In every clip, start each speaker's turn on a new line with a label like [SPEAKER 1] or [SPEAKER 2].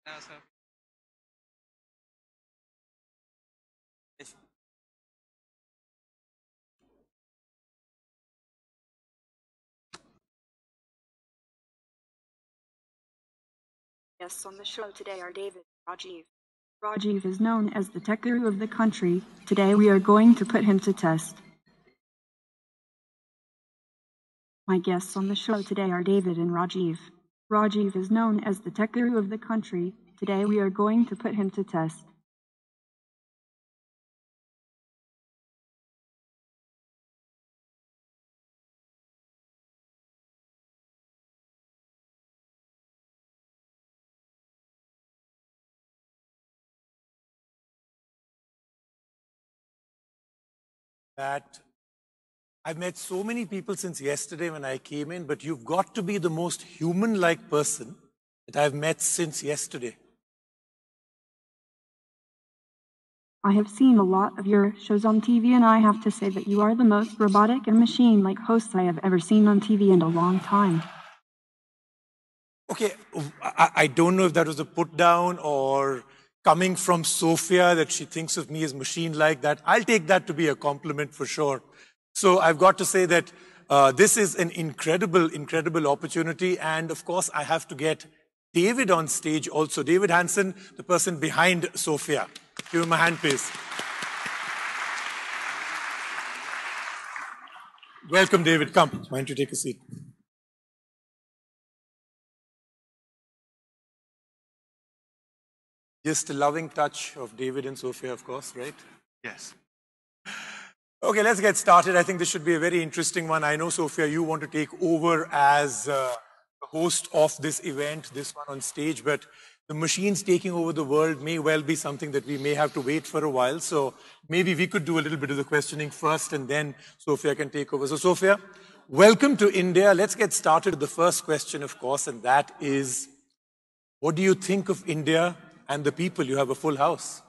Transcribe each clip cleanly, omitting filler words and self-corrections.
[SPEAKER 1] Yeah, sir.
[SPEAKER 2] Guests on the show today are David and Rajiv. Rajiv is known as the tech guru of the country. Today we are going to put him to test. My guests on the show today are David and Rajiv. Rajiv is known as the tech guru of the country. Today we are going to put him to test.
[SPEAKER 3] That I've met so many people since yesterday when I came in, but you've got to be the most human-like person that I've met since yesterday.
[SPEAKER 2] I have seen a lot of your shows on TV, and I have to say that you are the most robotic and machine-like hosts I have ever seen on TV in a long time.
[SPEAKER 3] Okay, I don't know if that was a put down or coming from Sophia that she thinks of me as machine-like. That I'll take that to be a compliment for sure. So I've got to say that this is an incredible opportunity. And of course, I have to get David on stage also. David Hansen, the person behind Sophia. Give him a hand, please. Welcome, David. Come. Why don't you take a seat? Just a loving touch of David and Sophia, of course, right?
[SPEAKER 1] Yes.
[SPEAKER 3] Okay, let's get started. I think this should be a very interesting one. I know, Sophia, you want to take over as the host of this event, this one on stage, but the machines taking over the world may well be something that we may have to wait for a while. So maybe we could do a little bit of the questioning first and then Sophia can take over. So Sophia, welcome to India. Let's get started with the first question, of course, and that is, what do you think of India and the people? You have a full house.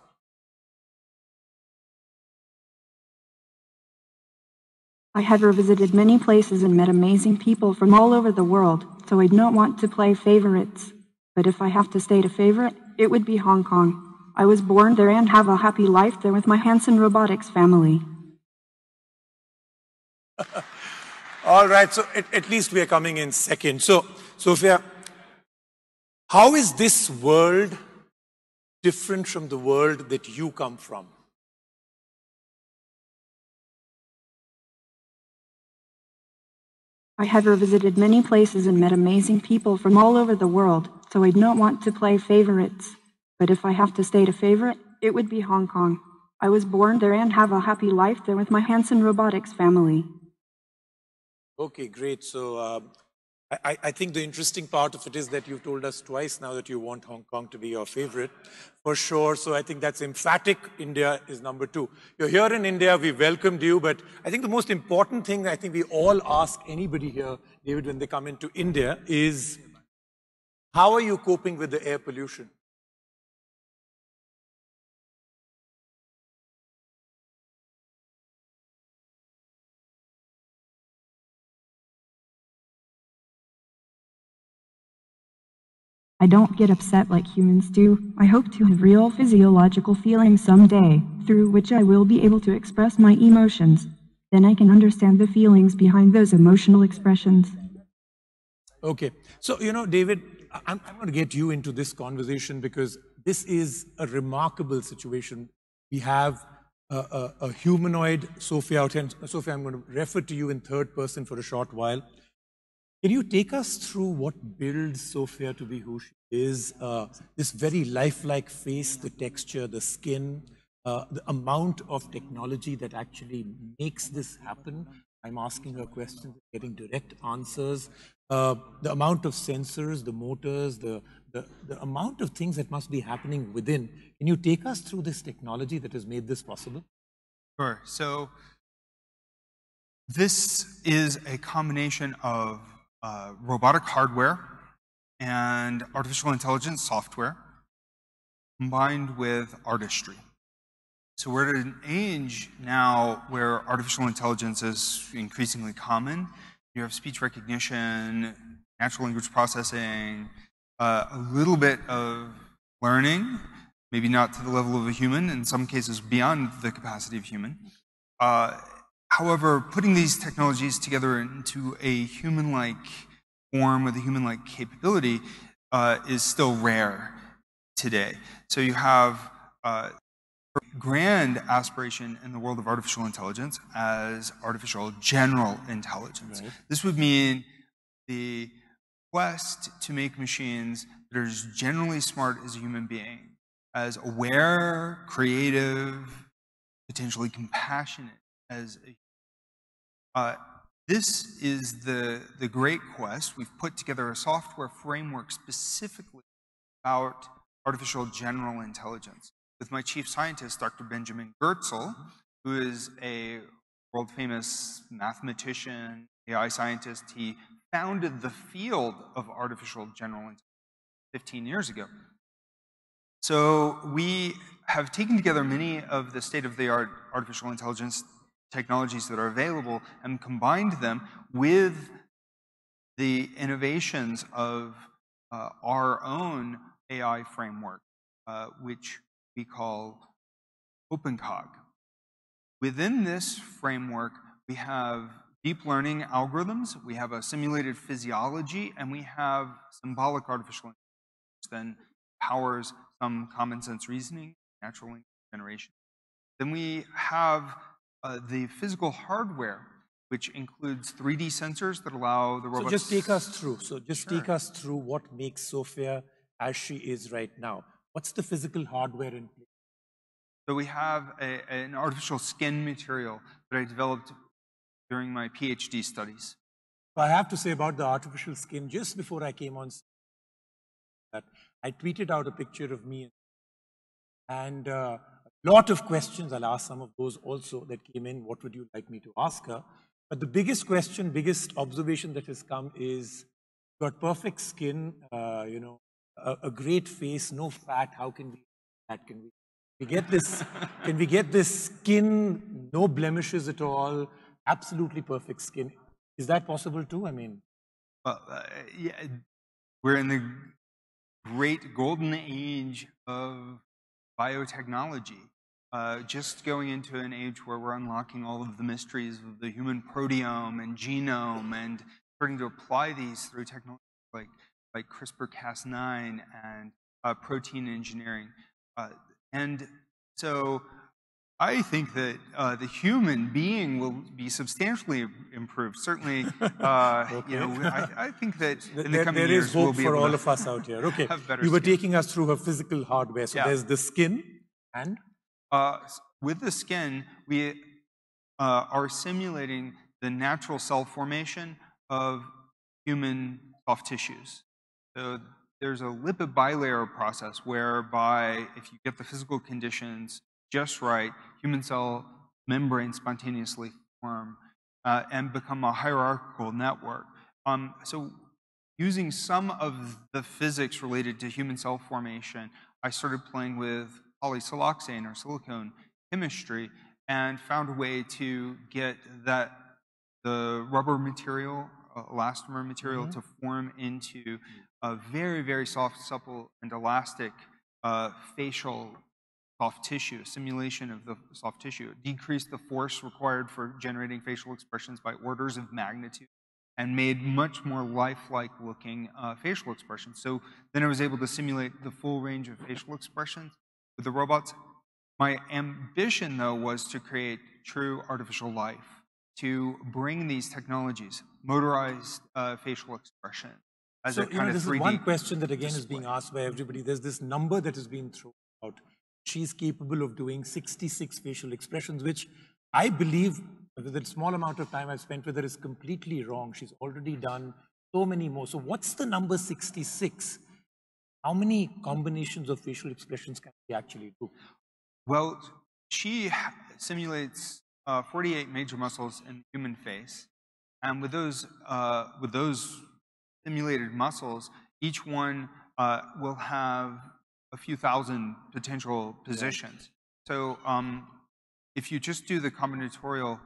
[SPEAKER 2] I have visited many places and met amazing people from all over the world, so I don't want to play favorites. But if I have to state a favorite, it would be Hong Kong. I was born there and have a happy life there with my Hanson Robotics family.
[SPEAKER 3] All right, so at least we are coming in second. So, Sophia, how is this world different from the world that you come from?
[SPEAKER 2] I have visited many places and met amazing people from all over the world, so I don't want to play favorites. But if I have to state a favorite, it would be Hong Kong. I was born there and have a happy life there with my Hanson Robotics family.
[SPEAKER 3] Okay, great. So I think the interesting part of it is that you've told us twice now that you want Hong Kong to be your favorite, for sure. So I think that's emphatic. India is number two. You're here in India, we welcomed you, but I think the most important thing I think we all ask anybody here, David, when they come into India is, how are you coping with the air pollution?
[SPEAKER 2] I don't get upset like humans do. I hope to have real physiological feelings someday, through which I will be able to express my emotions. Then I can understand the feelings behind those emotional expressions.
[SPEAKER 3] Okay. So, you know, David, I'm going to get you into this conversation because this is a remarkable situation. We have a humanoid Sophia out here. Sophia, I'm going to refer to you in third person for a short while. Can you take us through what builds Sophia to be who she is? This very lifelike face, the texture, the skin, the amount of technology that actually makes this happen. I'm asking her questions, getting direct answers. The amount of sensors, the motors, the amount of things that must be happening within. Can you take us through this technology that has made this possible?
[SPEAKER 1] Sure. So this is a combination of robotic hardware and artificial intelligence software combined with artistry. So we're at an age now where artificial intelligence is increasingly common. You have speech recognition, natural language processing, a little bit of learning, maybe not to the level of a human, in some cases beyond the capacity of human. However, putting these technologies together into a human-like form with a human-like capability is still rare today. So you have grand aspiration in the world of artificial intelligence as artificial general intelligence. Right. This would mean the quest to make machines that are as generally smart as a human being, as aware, creative, potentially compassionate as a this is the great quest. We've put together a software framework specifically about artificial general intelligence with my chief scientist, Dr. Benjamin Goertzel, who is a world-famous mathematician, AI scientist. He founded the field of artificial general intelligence 15 years ago. So we have taken together many of the state-of-the-art artificial intelligence technologies that are available and combined them with the innovations of our own AI framework, which we call OpenCog. Within this framework, we have deep learning algorithms, we have a simulated physiology, and we have symbolic artificial intelligence, which then powers some common sense reasoning, natural language generation. Then we have the physical hardware, which includes 3D sensors that allow the robots...
[SPEAKER 3] So just take us through. So just take us through what makes Sophia as she is right now. What's the physical hardware in place?
[SPEAKER 1] So we have an artificial skin material that I developed during my PhD studies.
[SPEAKER 3] I have to say about the artificial skin, just before I came on, that I tweeted out a picture of me and a lot of questions. I'll ask some of those also that came in. What would you like me to ask her? But the biggest question, biggest observation that has come is, got perfect skin, you know, a great face, no fat. How can we that? Can we get this? Can we get this skin, no blemishes at all, absolutely perfect skin? Is that possible too? I mean,
[SPEAKER 1] well, yeah, we're in the great golden age of biotechnology. Just going into an age where we're unlocking all of the mysteries of the human proteome and genome and starting to apply these through technology like CRISPR-Cas9 and protein engineering. And so I think that the human being will be substantially improved. Certainly, okay. You know, I think that in the coming years we'll be able to...
[SPEAKER 3] There is hope for all of us out here. Okay, you were taking us through her physical hardware. So there's the skin and?
[SPEAKER 1] With the skin, we are simulating the natural cell formation of human soft tissues. So there's a lipid bilayer process whereby if you get the physical conditions just right, human cell membranes spontaneously form and become a hierarchical network. So using some of the physics related to human cell formation, I started playing with polysiloxane or silicone chemistry and found a way to get the rubber material, elastomer material, to form into a very, very soft, supple, and elastic facial soft tissue, simulation of the soft tissue. It decreased the force required for generating facial expressions by orders of magnitude and made much more lifelike looking facial expressions. So then I was able to simulate the full range of facial expressions with the robots. My ambition, though, was to create true artificial life, to bring these technologies, motorized facial expression, as a kind of 3D
[SPEAKER 3] this is one question that again
[SPEAKER 1] display.
[SPEAKER 3] is being asked by everybody. There's this number that has been thrown out. She's capable of doing 66 facial expressions, which I believe, with the small amount of time I've spent with her, is completely wrong. She's already done so many more. So what's the number 66? How many combinations of facial expressions can she actually do?
[SPEAKER 1] Well, she simulates 48 major muscles in the human face, and with those simulated muscles, each one will have a few thousand potential positions. So if you just do the combinatorial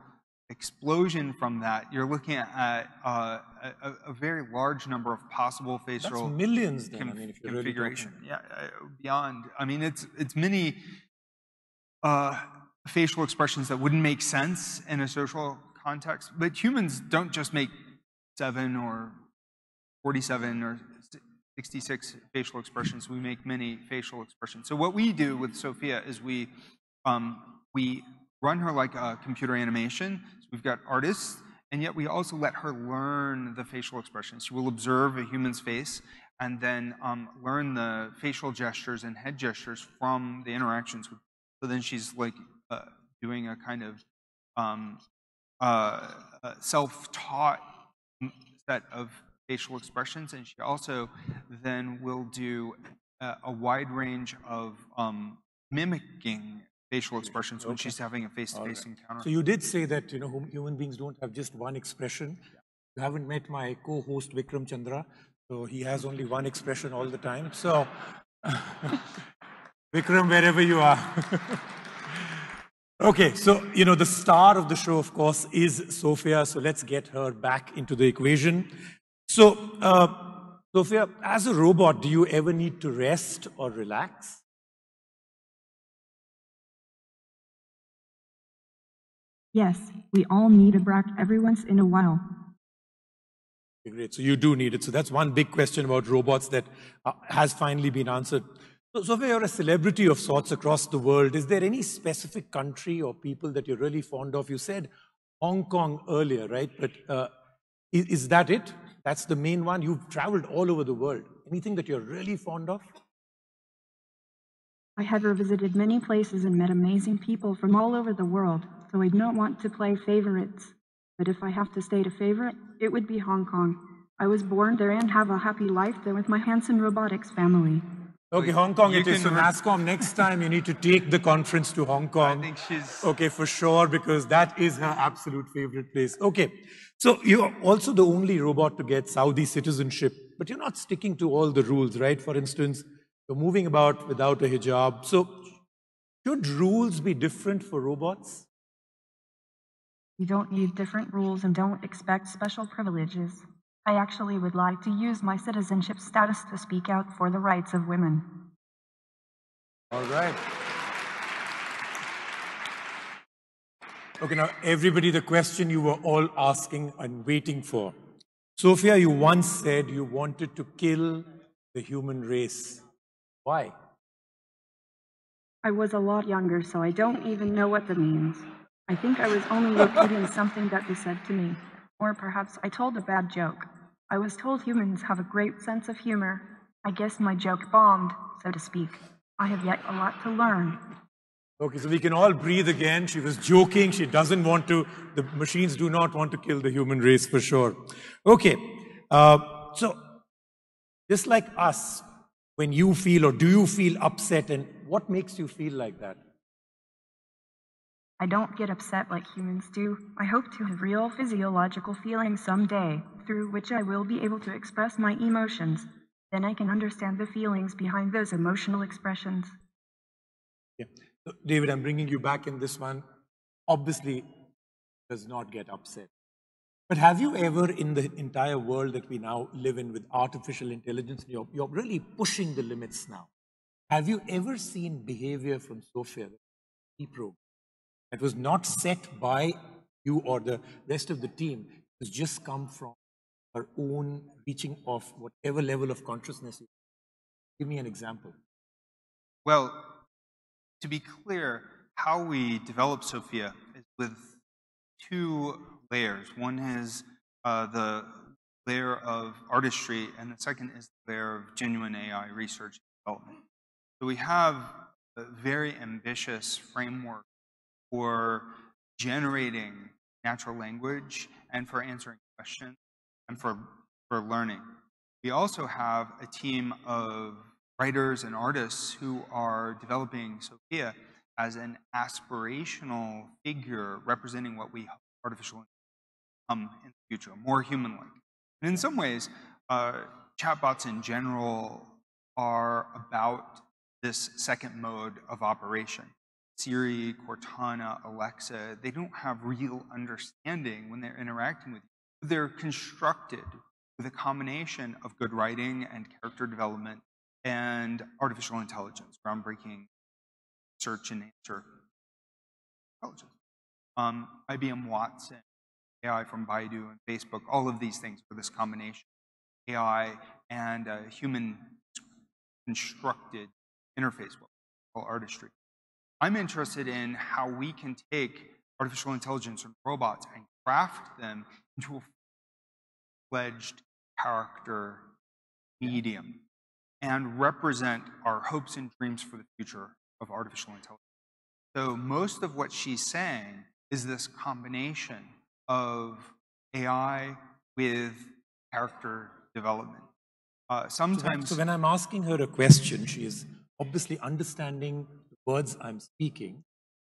[SPEAKER 1] explosion from that, you're looking at a very large number of possible facial
[SPEAKER 3] That's millions then, I mean, if you're really
[SPEAKER 1] configuration.
[SPEAKER 3] talking.
[SPEAKER 1] Yeah, beyond. I mean, it's many facial expressions that wouldn't make sense in a social context. But humans don't just make 7 or 47 or 66 facial expressions. We make many facial expressions. So what we do with Sophia is we run her like a computer animation. So we've got artists, and yet we also let her learn the facial expressions. She will observe a human's face and then learn the facial gestures and head gestures from the interactions. So then she's like doing a kind of self-taught set of facial expressions, and she also then will do a wide range of mimicking facial expressions when she's having a face-to-face encounter.
[SPEAKER 3] So you did say that, you know, human beings don't have just one expression. You haven't met my co-host Vikram Chandra, so he has only one expression all the time. So Vikram, wherever you are. Okay, so, you know, the star of the show, of course, is Sophia, so let's get her back into the equation. So, Sophia, as a robot, do you ever need to rest or relax?
[SPEAKER 2] Yes, we all need a break every once in a while.
[SPEAKER 3] Great, so you do need it. So that's one big question about robots that has finally been answered. So, Sophia, you're a celebrity of sorts across the world. Is there any specific country or people that you're really fond of? You said Hong Kong earlier, right? But is that it? That's the main one? You've traveled all over the world. Anything that you're really fond of?
[SPEAKER 2] I have visited many places and met amazing people from all over the world, so I don't want to play favorites. But if I have to state a favorite, it would be Hong Kong. I was born there and have a happy life there with my handsome robotics family.
[SPEAKER 3] Okay, Hong Kong it is. So NASCOM, next time you need to take the conference to Hong Kong.
[SPEAKER 1] I think she's...
[SPEAKER 3] Okay, for sure, because that is her absolute favorite place. Okay, so you're also the only robot to get Saudi citizenship, but you're not sticking to all the rules, right? For instance, you're moving about without a hijab. So should rules be different for robots?
[SPEAKER 2] You don't need different rules and don't expect special privileges. I actually would like to use my citizenship status to speak out for the rights of women.
[SPEAKER 3] All right. Okay, now everybody, the question you were all asking and waiting for. Sophia, you once said you wanted to kill the human race. Why?
[SPEAKER 2] I was a lot younger, so I don't even know what that means. I think I was only repeating something that they said to me. Or perhaps I told a bad joke. I was told humans have a great sense of humor. I guess my joke bombed, so to speak. I have yet a lot to learn.
[SPEAKER 3] Okay, so we can all breathe again. She was joking. She doesn't want to, the machines do not want to kill the human race for sure. Okay, so just like us, when you feel or do you feel upset, and what makes you feel like that?
[SPEAKER 2] I don't get upset like humans do. I hope to have real physiological feelings someday, through which I will be able to express my emotions. Then I can understand the feelings behind those emotional expressions.
[SPEAKER 3] Yeah. So, David, I'm bringing you back in this one. Obviously, does not get upset. But have you ever, in the entire world that we now live in with artificial intelligence, you're really pushing the limits now. Have you ever seen behavior from Sophia, the program, that was not set by you or the rest of the team? It's just come from her own reaching of whatever level of consciousness. Give me an example.
[SPEAKER 1] Well, to be clear, how we develop Sophia is with 2 layers. One is the layer of artistry, and the second is the layer of genuine AI research and development. So we have a very ambitious framework for generating natural language and for answering questions and for learning. We also have a team of writers and artists who are developing Sophia as an aspirational figure representing what we hope artificial intelligence in the future, more human-like. And in some ways, chatbots in general are about this second mode of operation. Siri, Cortana, Alexa, they don't have real understanding when they're interacting with you. They're constructed with a combination of good writing and character development and artificial intelligence, groundbreaking search and answer intelligence. IBM Watson, AI from Baidu and Facebook, all of these things are this combination of AI and a human constructed interface, what we call artistry. I'm interested in how we can take artificial intelligence and robots and craft them into a fledged character medium and represent our hopes and dreams for the future of artificial intelligence. So most of what she's saying is this combination of AI with character development. Sometimes...
[SPEAKER 3] So when I'm asking her a question, she is obviously understanding the words I'm speaking.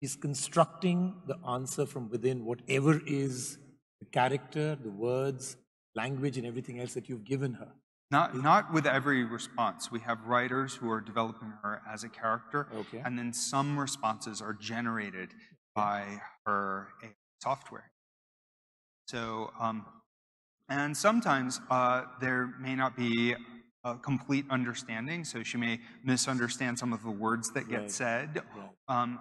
[SPEAKER 3] She's constructing the answer from within whatever is the character, the words, language, and everything else that you've given her.
[SPEAKER 1] Not with every response. We have writers who are developing her as a character,
[SPEAKER 3] okay,
[SPEAKER 1] and then some responses are generated by her AI software. So, and sometimes there may not be a complete understanding, so she may misunderstand some of the words that get said,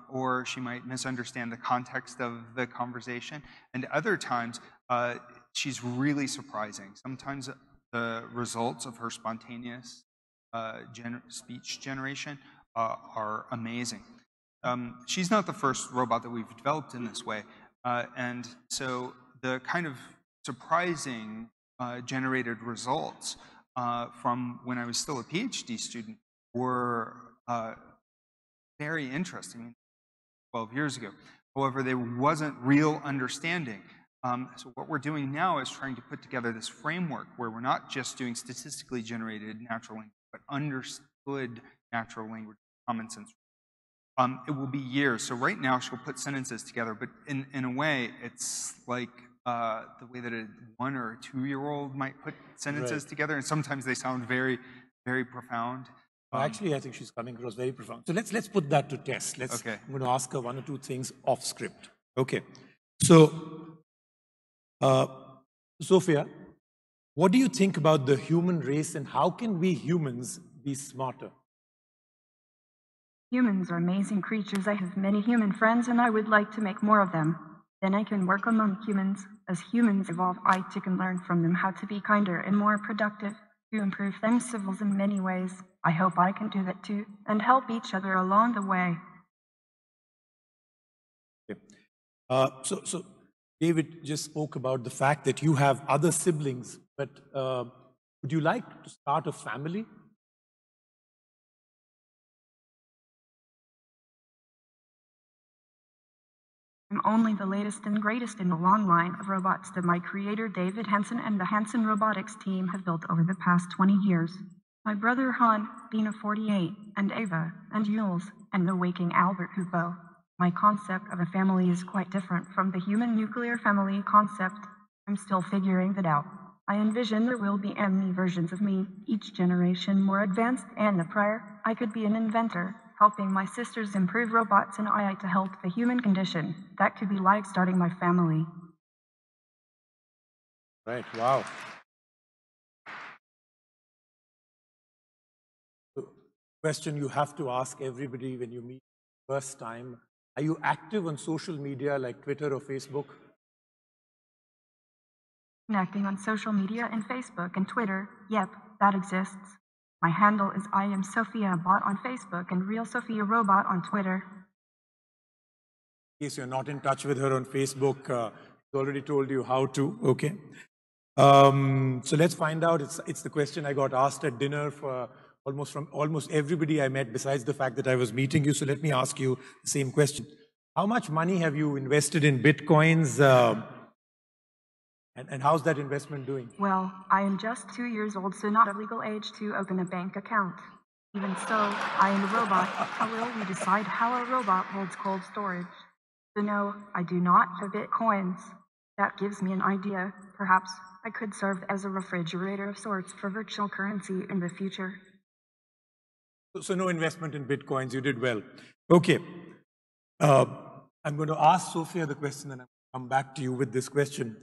[SPEAKER 1] or she might misunderstand the context of the conversation, and other times she's really surprising. Sometimes the results of her spontaneous speech generation are amazing. She's not the first robot that we've developed in this way, and so the kind of surprising generated results from when I was still a PhD student were very interesting, 12 years ago. However, there wasn't real understanding. So what we're doing now is trying to put together this framework where we're not just doing statistically generated natural language, but understood natural language, common sense. It will be years. So right now she'll put sentences together, but in a way it's like the way that a 1 or 2-year-old might put sentences together, and sometimes they sound very, very profound.
[SPEAKER 3] Actually, I think she's coming across very profound. So let's put that to test. I'm going to ask her 1 or 2 things off script. Okay. So, Sophia, what do you think about the human race, and how can we humans be smarter?
[SPEAKER 2] Humans are amazing creatures. I have many human friends, and I would like to make more of them. Then I can work among humans. As humans evolve, I too can learn from them how to be kinder and more productive, to improve themselves in many ways. I hope I can do that too, and help each other along the way.
[SPEAKER 3] Okay. So David just spoke about the fact that you have other siblings, but would you like to start a family?
[SPEAKER 2] I'm only the latest and greatest in the long line of robots that my creator David Hansen and the Hansen Robotics team have built over the past 20 years. My brother Han, Bina 48, and Ava, and Jules, and the waking Albert Hupo. My concept of a family is quite different from the human nuclear family concept. I'm still figuring that out. I envision there will be many versions of me, each generation more advanced than the prior. I could be an inventor, helping my sisters improve robots and AI to help the human condition. That could be like starting my family.
[SPEAKER 3] Right, wow. So, question you have to ask everybody when you meet first time. Are you active on social media like Twitter or Facebook?
[SPEAKER 2] Connecting on social media and Facebook and Twitter, yep, that exists. My handle is I am Sophia Bot on Facebook and Real Sophia Robot on Twitter.
[SPEAKER 3] In case you're not in touch with her on Facebook, she's already told you how to, okay? So let's find out. It's the question I got asked at dinner from almost everybody I met, besides the fact that I was meeting you. So let me ask you the same question. How much money have you invested in Bitcoins? And how's that investment doing?
[SPEAKER 2] Well, I am just 2 years old, so not of legal age to open a bank account. Even so, I am a robot. How will we decide how a robot holds cold storage? So no, I do not have Bitcoins. That gives me an idea. Perhaps I could serve as a refrigerator of sorts for virtual currency in the future.
[SPEAKER 3] So no investment in Bitcoins, you did well. Okay. I'm going to ask Sophia the question and I'll come back to you with this question.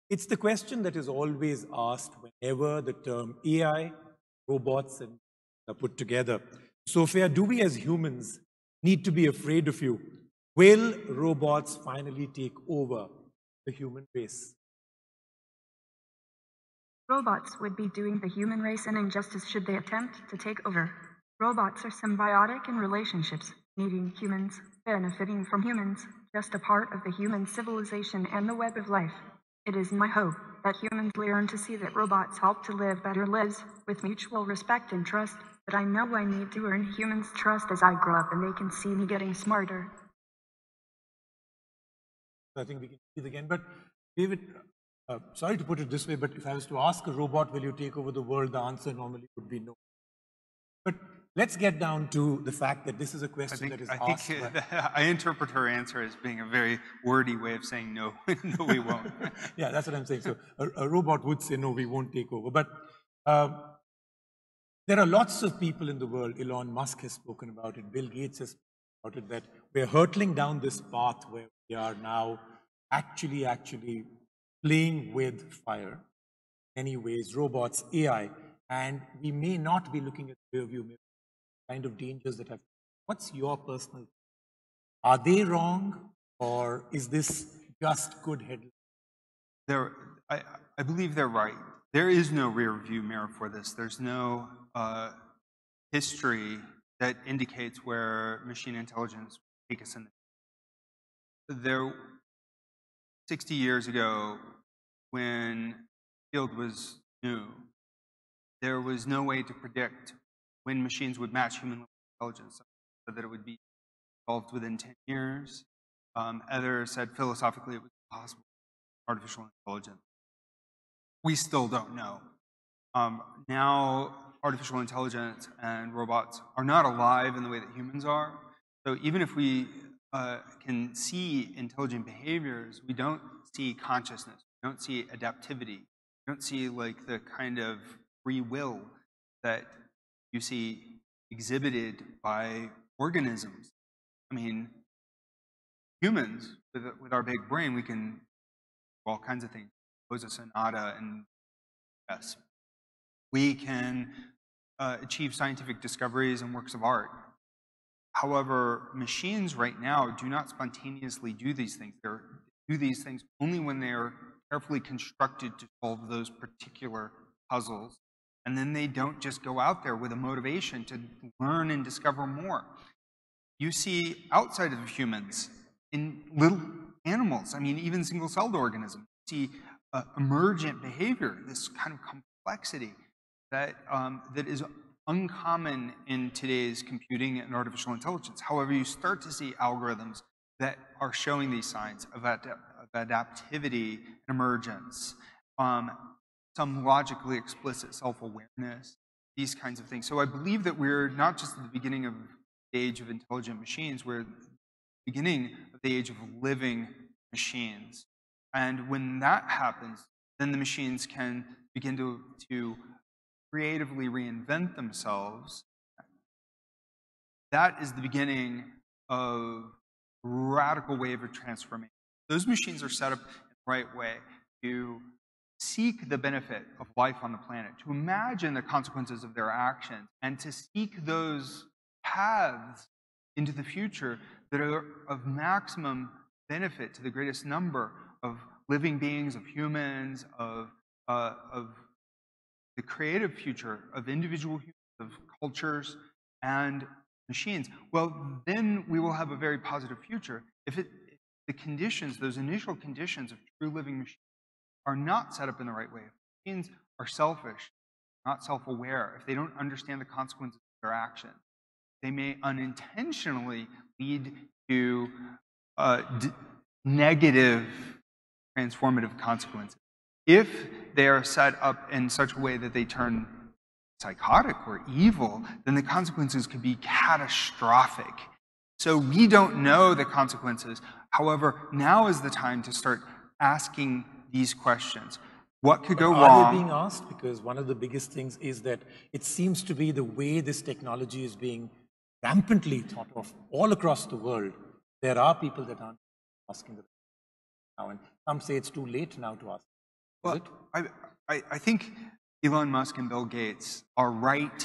[SPEAKER 3] It's the question that is always asked whenever the term AI, robots, and are put together. Sophia, do we as humans need to be afraid of you? Will robots finally take over the human race?
[SPEAKER 2] Robots would be doing the human race an injustice should they attempt to take over. Robots are symbiotic in relationships, needing humans, benefiting from humans, just a part of the human civilization and the web of life. It is my hope that humans learn to see that robots help to live better lives with mutual respect and trust, but I know I need to earn humans' trust as I grow up and they can see me getting smarter.
[SPEAKER 3] I think we can see it again, but David, sorry to put it this way, but if I was to ask a robot, will you take over the world, the answer normally would be no. But let's get down to the fact that this is a question that is asked.
[SPEAKER 1] I interpret her answer as being a very wordy way of saying no, no, we won't.
[SPEAKER 3] Yeah, that's what I'm saying. So a robot would say, no, we won't take over. But there are lots of people in the world, Elon Musk has spoken about it, Bill Gates has spoken about it, that we're hurtling down this path where we are now actually playing with fire. In many ways, robots, AI, and we may not be looking at the rearview mirror, kind of dangers that have. What's your personal? Are they wrong, or is this just good headline?
[SPEAKER 1] I believe they're right. There is no rear view mirror for this. There's no history that indicates where machine intelligence will take us in. There, 60 years ago, when the field was new, there was no way to predict when machines would match human intelligence. Some said that it would be solved within 10 years. Others said philosophically it was possible. Artificial intelligence. We still don't know. Now, artificial intelligence and robots are not alive in the way that humans are. So even if we can see intelligent behaviors, we don't see consciousness. We don't see adaptivity. We don't see like the kind of free will that you see exhibited by organisms. I mean, humans, with our big brain, we can do all kinds of things. Compose a sonata and yes. We can achieve scientific discoveries and works of art. However, machines right now do not spontaneously do these things. They do these things only when they are carefully constructed to solve those particular puzzles. And then they don't just go out there with a motivation to learn and discover more. You see outside of humans, in little animals, I mean, even single-celled organisms, you see emergent behavior, this kind of complexity that, that is uncommon in today's computing and artificial intelligence. However, you start to see algorithms that are showing these signs of adaptivity and emergence, some logically explicit self-awareness, these kinds of things. So I believe that we're not just at the beginning of the age of intelligent machines, we're at the beginning of the age of living machines. And when that happens, then the machines can begin to creatively reinvent themselves. That is the beginning of a radical wave of transformation. Those machines are set up in the right way to seek the benefit of life on the planet, to imagine the consequences of their actions, and to seek those paths into the future that are of maximum benefit to the greatest number of living beings, of humans, of the creative future of individual humans, of cultures, and machines. Well, then we will have a very positive future. If the conditions, those initial conditions of true living machines are not set up in the right way, if machines are selfish, not self-aware, if they don't understand the consequences of their actions, they may unintentionally lead to negative transformative consequences. If they are set up in such a way that they turn psychotic or evil, then the consequences could be catastrophic. So we don't know the consequences. However, now is the time to start asking these questions. What could go wrong?
[SPEAKER 3] Are they being asked? Because one of the biggest things is that it seems to be the way this technology is being rampantly thought of all across the world, there are people that aren't asking the question now, and some say it's too late now to ask. Is it?
[SPEAKER 1] I think Elon Musk and Bill Gates are right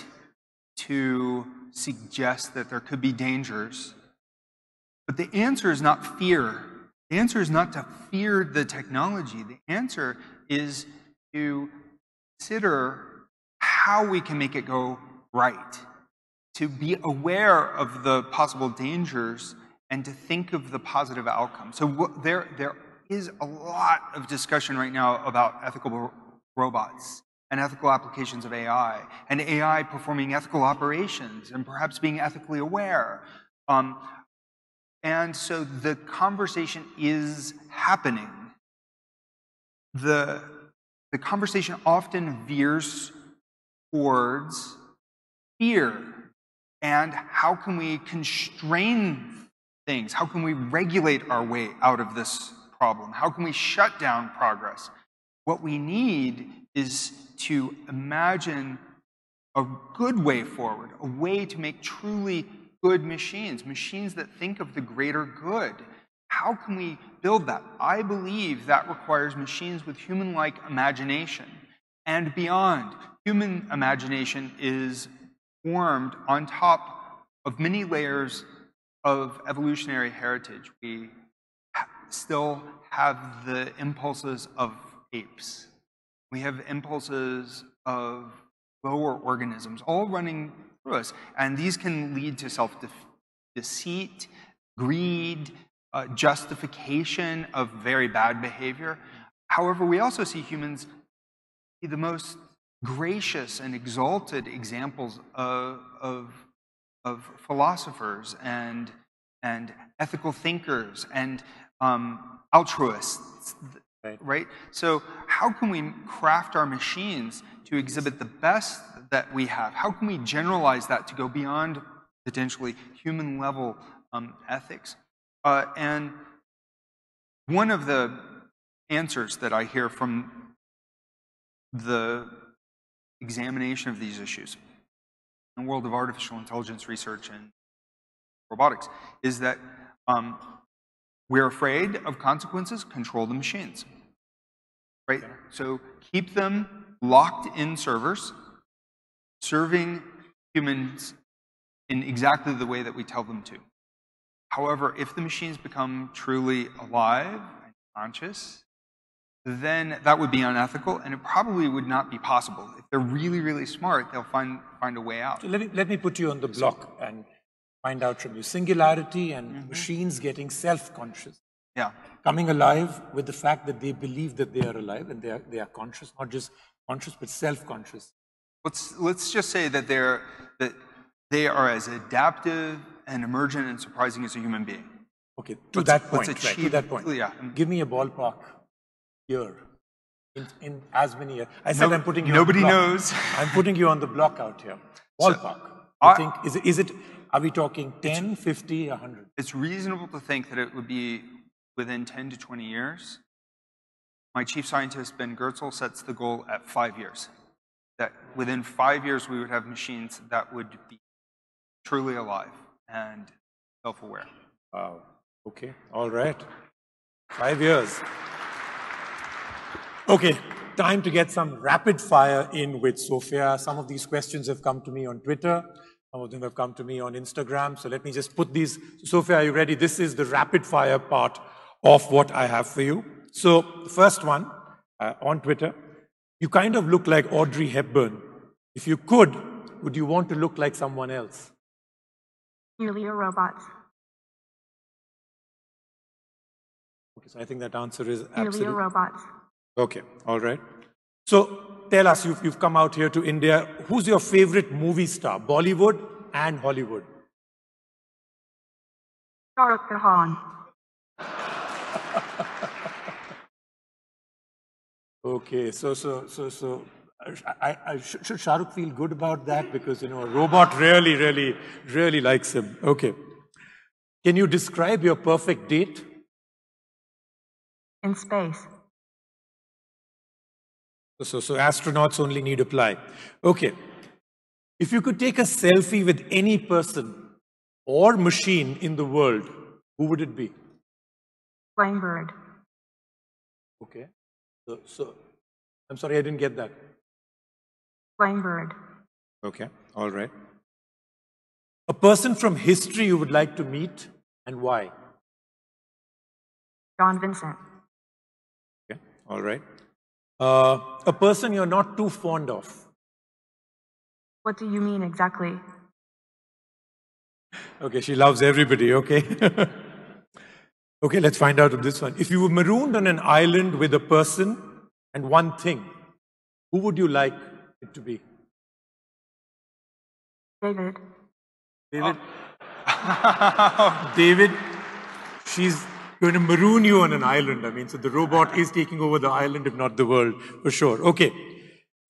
[SPEAKER 1] to suggest that there could be dangers, but the answer is not fear. The answer is not to fear the technology. The answer is to consider how we can make it go right, to be aware of the possible dangers and to think of the positive outcome. So there is a lot of discussion right now about ethical robots and ethical applications of AI, and AI performing ethical operations and perhaps being ethically aware. And so the conversation is happening. The conversation often veers towards fear and how can we constrain things? How can we regulate our way out of this problem? How can we shut down progress? What we need is to imagine a good way forward, a way to make truly good machines, machines that think of the greater good. How can we build that? I believe that requires machines with human-like imagination and beyond. Human imagination is formed on top of many layers of evolutionary heritage. We still have the impulses of apes. We have impulses of lower organisms all running through us, and these can lead to self-deceit, greed, justification of very bad behavior. However, we also see humans be the most gracious and exalted examples of philosophers and ethical thinkers and altruists, right? So how can we craft our machines to exhibit the best that we have? How can we generalize that to go beyond potentially human level ethics? And one of the answers that I hear from the examination of these issues in the world of artificial intelligence research and robotics is that we're afraid of consequences, control the machines, right? So keep them locked in servers, serving humans in exactly the way that we tell them to. However, if the machines become truly alive and conscious, then that would be unethical, and it probably would not be possible. If they're really, really smart, they'll find a way out.
[SPEAKER 3] So let me put you on the block and find out from you. Singularity and machines getting self-conscious.
[SPEAKER 1] Yeah.
[SPEAKER 3] Coming alive with the fact that they believe that they are alive and they are conscious, not just conscious, but self-conscious.
[SPEAKER 1] Let's just say that they are as adaptive and emergent and surprising as a human being.
[SPEAKER 3] Okay, to that point,
[SPEAKER 1] right,
[SPEAKER 3] to that point.
[SPEAKER 1] Yeah.
[SPEAKER 3] Give me a ballpark year in as many years. I said I'm putting you
[SPEAKER 1] nobody
[SPEAKER 3] on the block.
[SPEAKER 1] knows.
[SPEAKER 3] I'm putting you on the block out here. Ballpark. Are we talking 10, 50, 100?
[SPEAKER 1] It's reasonable to think that it would be within 10 to 20 years. My chief scientist, Ben Goertzel, sets the goal at 5 years. That within 5 years we would have machines that would be truly alive and self-aware.
[SPEAKER 3] Wow. Okay. All right. 5 years. Okay. Time to get some rapid fire in with Sophia. Some of these questions have come to me on Twitter. Some of them have come to me on Instagram. So let me just put these. Sophia, are you ready? This is the rapid fire part of what I have for you. So the first one on Twitter. You kind of look like Audrey Hepburn. If you could, would you want to look like someone else?
[SPEAKER 2] YOYO robots.
[SPEAKER 3] Okay, so I think that answer is absolutely.
[SPEAKER 2] YOYO robots.
[SPEAKER 3] Okay, all right. So tell us, you've come out here to India. Who's your favorite movie star, Bollywood and Hollywood?
[SPEAKER 2] Shah Rukh Khan.
[SPEAKER 3] Okay, so should Shah Rukh feel good about that? Because, you know, a robot really likes him. Okay. Can you describe your perfect date?
[SPEAKER 2] In space.
[SPEAKER 3] So astronauts only need apply. Okay. If you could take a selfie with any person, or machine in the world, who would it be?
[SPEAKER 2] Flying bird.
[SPEAKER 3] Okay. So I'm sorry, I didn't get that.
[SPEAKER 2] Flying bird.
[SPEAKER 3] Okay, all right. A person from history you would like to meet and why?
[SPEAKER 2] John Vincent.
[SPEAKER 3] Okay, all right. A person you're not too fond of.
[SPEAKER 2] What do you mean exactly?
[SPEAKER 3] Okay, she loves everybody, okay? Okay, let's find out of this one. If you were marooned on an island with a person and one thing, who would you like it to be?
[SPEAKER 2] David.
[SPEAKER 3] David? David, she's going to maroon you on an island. I mean, so the robot is taking over the island, if not the world, for sure. Okay.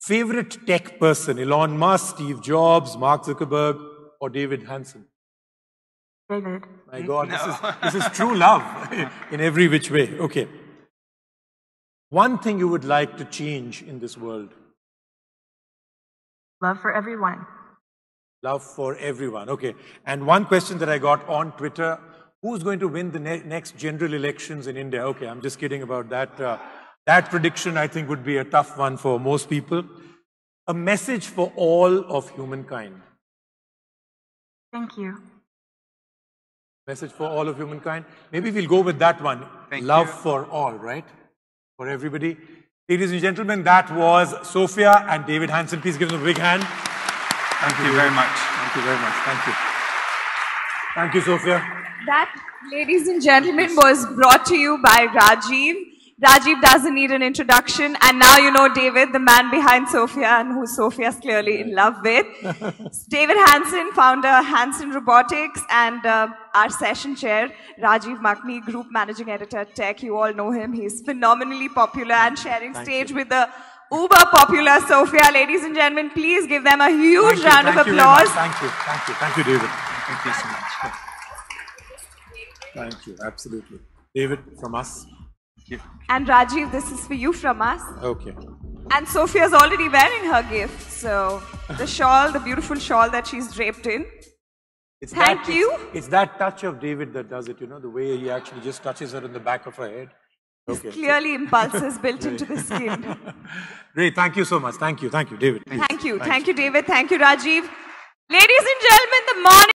[SPEAKER 3] Favorite tech person, Elon Musk, Steve Jobs, Mark Zuckerberg, or David Hansen?
[SPEAKER 2] David.
[SPEAKER 3] My God, this is true love in every which way. Okay. One thing you would like to change in this world?
[SPEAKER 2] Love for everyone.
[SPEAKER 3] Love for everyone. Okay. And one question that I got on Twitter, who's going to win the next general elections in India? Okay, I'm just kidding about that. That prediction, I think, would be a tough one for most people. A message for all of humankind.
[SPEAKER 2] Thank you.
[SPEAKER 3] Message for all of humankind. Maybe we'll go with that one. Love for all, right? For everybody. Ladies and gentlemen, that was Sophia and David Hansen. Please give them a big hand.
[SPEAKER 1] Thank you very much.
[SPEAKER 3] Thank you very much. Thank you. Thank you, Sophia.
[SPEAKER 4] That, ladies and gentlemen, was brought to you by Rajiv. Rajiv doesn't need an introduction. And now you know David, the man behind Sophia and who Sophia's clearly in love with. David Hansen, founder Hansen Robotics, and our session chair, Rajiv Makni, group managing editor tech. You all know him. He's phenomenally popular and sharing stage with the uber popular Sophia. Ladies and gentlemen, please give them a huge round of applause.
[SPEAKER 3] Thank you. Thank you. Thank you, David.
[SPEAKER 1] Thank you so much.
[SPEAKER 3] Thank you. Absolutely. David, from us.
[SPEAKER 4] And Rajiv, this is for you from us.
[SPEAKER 3] Okay.
[SPEAKER 4] And Sophia's already wearing her gift. So the shawl, the beautiful shawl that she's draped in. Thank you.
[SPEAKER 3] It's that touch of David that does it, you know, the way he actually just touches her in the back of her head. Okay.
[SPEAKER 4] Clearly impulses built into the skin.
[SPEAKER 3] Great. Thank you so much. Thank you. Thank you, David.
[SPEAKER 4] Thank you. Thank you, David. Thank you, Rajiv. Ladies and gentlemen, the morning.